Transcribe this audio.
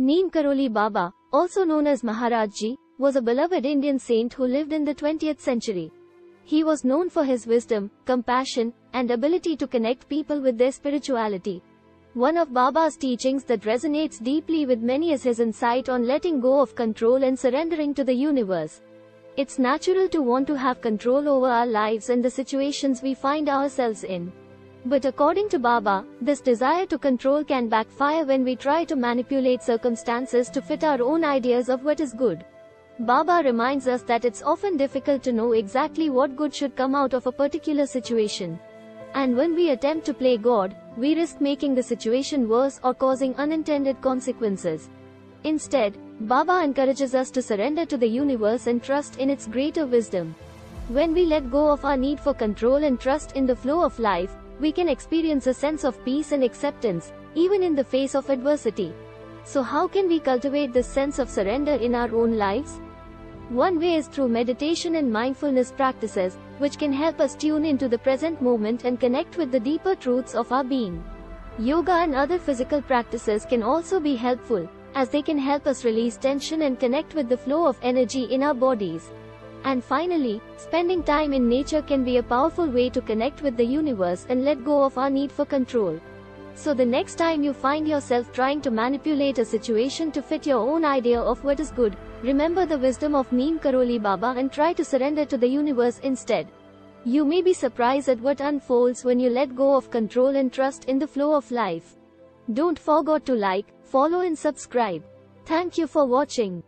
Neem Karoli Baba, also known as Maharaj Ji, was a beloved Indian saint who lived in the 20th century. He was known for his wisdom, compassion, and ability to connect people with their spirituality. One of Baba's teachings that resonates deeply with many is his insight on letting go of control and surrendering to the universe. It's natural to want to have control over our lives and the situations we find ourselves in. But according to Baba, this desire to control can backfire when we try to manipulate circumstances to fit our own ideas of what is good. Baba reminds us that it's often difficult to know exactly what good should come out of a particular situation. And when we attempt to play God, we risk making the situation worse or causing unintended consequences. Instead, Baba encourages us to surrender to the universe and trust in its greater wisdom. When we let go of our need for control and trust in the flow of life, we can experience a sense of peace and acceptance, even in the face of adversity. So how can we cultivate this sense of surrender in our own lives? One way is through meditation and mindfulness practices, which can help us tune into the present moment and connect with the deeper truths of our being. Yoga and other physical practices can also be helpful, as they can help us release tension and connect with the flow of energy in our bodies. And finally, spending time in nature can be a powerful way to connect with the universe and let go of our need for control. So the next time you find yourself trying to manipulate a situation to fit your own idea of what is good, remember the wisdom of Neem Karoli Baba and try to surrender to the universe instead. You may be surprised at what unfolds when you let go of control and trust in the flow of life. Don't forget to like, follow and subscribe. Thank you for watching.